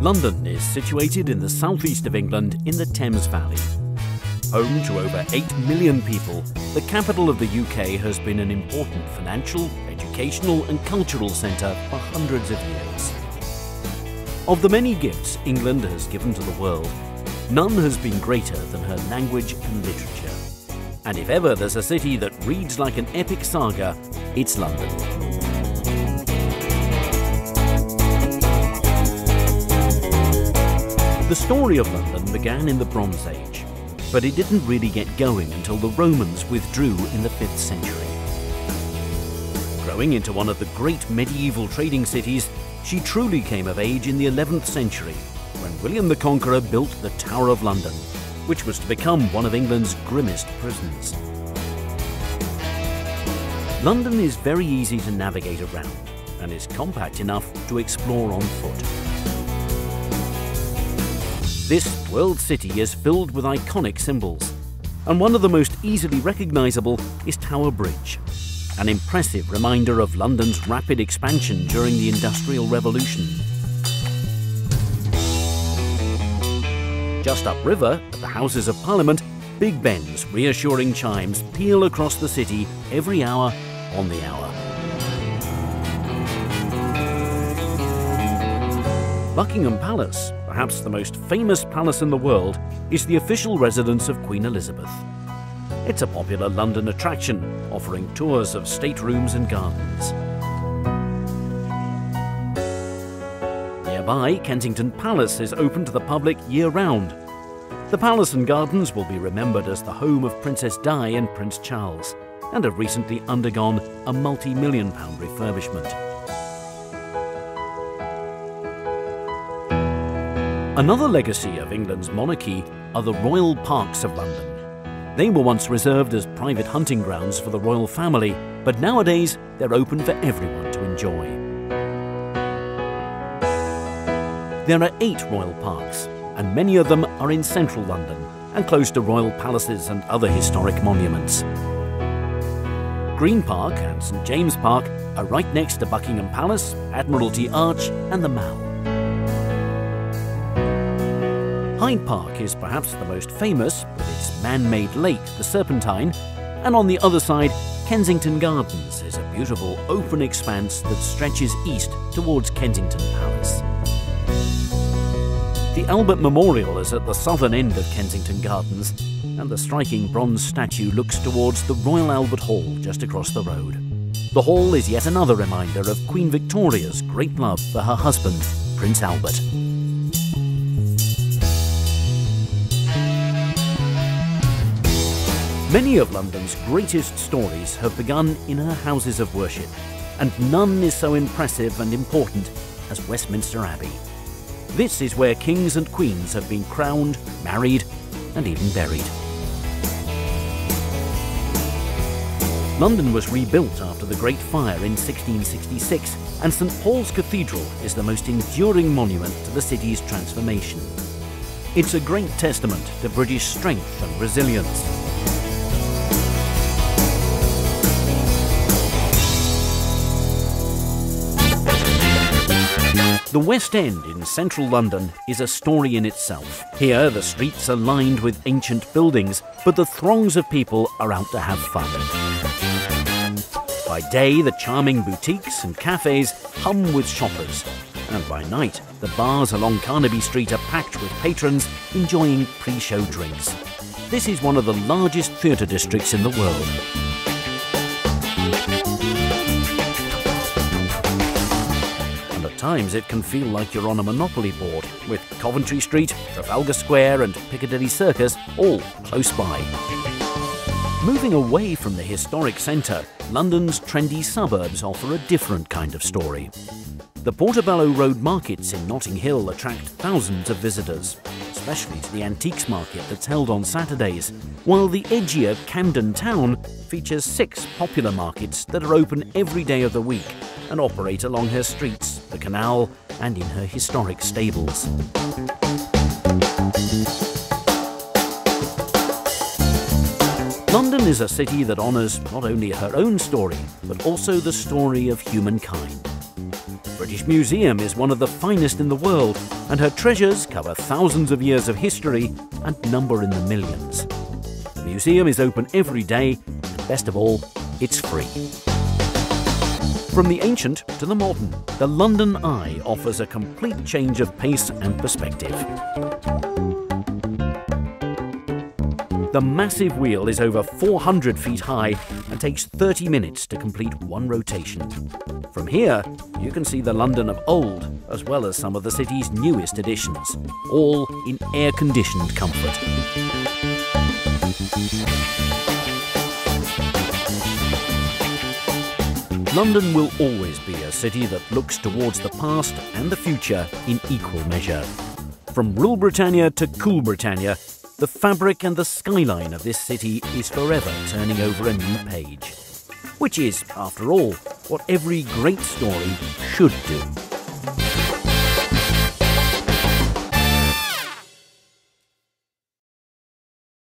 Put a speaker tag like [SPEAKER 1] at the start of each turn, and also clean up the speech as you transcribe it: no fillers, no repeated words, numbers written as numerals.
[SPEAKER 1] London is situated in the southeast of England in the Thames Valley. Home to over 8 million people, the capital of the UK has been an important financial, educational and cultural centre for hundreds of years. Of the many gifts England has given to the world, none has been greater than her language and literature. And if ever there's a city that reads like an epic saga, it's London. The story of London began in the Bronze Age, but it didn't really get going until the Romans withdrew in the 5th century. Growing into one of the great medieval trading cities, she truly came of age in the 11th century, when William the Conqueror built the Tower of London, which was to become one of England's grimmest prisons. London is very easy to navigate around, and is compact enough to explore on foot. This world city is filled with iconic symbols, and one of the most easily recognisable is Tower Bridge, an impressive reminder of London's rapid expansion during the Industrial Revolution. Just upriver, at the Houses of Parliament, Big Ben's reassuring chimes peal across the city every hour on the hour. Buckingham Palace, perhaps the most famous palace in the world, is the official residence of Queen Elizabeth. It's a popular London attraction, offering tours of staterooms and gardens. Nearby, Kensington Palace is open to the public year-round. The palace and gardens will be remembered as the home of Princess Di and Prince Charles, and have recently undergone a multi-million-pound refurbishment. Another legacy of England's monarchy are the royal parks of London. They were once reserved as private hunting grounds for the royal family, but nowadays they're open for everyone to enjoy. There are 8 royal parks, and many of them are in central London and close to royal palaces and other historic monuments. Green Park and St James Park are right next to Buckingham Palace, Admiralty Arch and the Mall. Hyde Park is perhaps the most famous, with its man-made lake, the Serpentine, and on the other side, Kensington Gardens is a beautiful open expanse that stretches east towards Kensington Palace. The Albert Memorial is at the southern end of Kensington Gardens, and the striking bronze statue looks towards the Royal Albert Hall just across the road. The hall is yet another reminder of Queen Victoria's great love for her husband, Prince Albert. Many of London's greatest stories have begun in her houses of worship, and none is so impressive and important as Westminster Abbey. This is where kings and queens have been crowned, married, and even buried. London was rebuilt after the Great Fire in 1666, and St Paul's Cathedral is the most enduring monument to the city's transformation. It's a great testament to British strength and resilience. The West End in central London is a story in itself. Here, the streets are lined with ancient buildings, but the throngs of people are out to have fun. By day, the charming boutiques and cafes hum with shoppers, and by night, the bars along Carnaby Street are packed with patrons enjoying pre-show drinks. This is one of the largest theatre districts in the world. At times it can feel like you're on a Monopoly board, with Coventry Street, Trafalgar Square and Piccadilly Circus all close by. Moving away from the historic centre, London's trendy suburbs offer a different kind of story. The Portobello Road markets in Notting Hill attract thousands of visitors, especially to the antiques market that's held on Saturdays, while the edgier Camden Town features 6 popular markets that are open every day of the week and operate along her streets, the canal, and in her historic stables. London is a city that honours not only her own story, but also the story of humankind. British British Museum is one of the finest in the world, and her treasures cover thousands of years of history and number in the millions. The museum is open every day, and best of all, it's free. From the ancient to the modern, the London Eye offers a complete change of pace and perspective. The massive wheel is over 400 feet high and takes 30 minutes to complete one rotation. From here, you can see the London of old, as well as some of the city's newest additions, all in air-conditioned comfort. London will always be a city that looks towards the past and the future in equal measure. From Rule Britannia to Cool Britannia, the fabric and the skyline of this city is forever turning over a new page. Which is, after all, what every great story should do.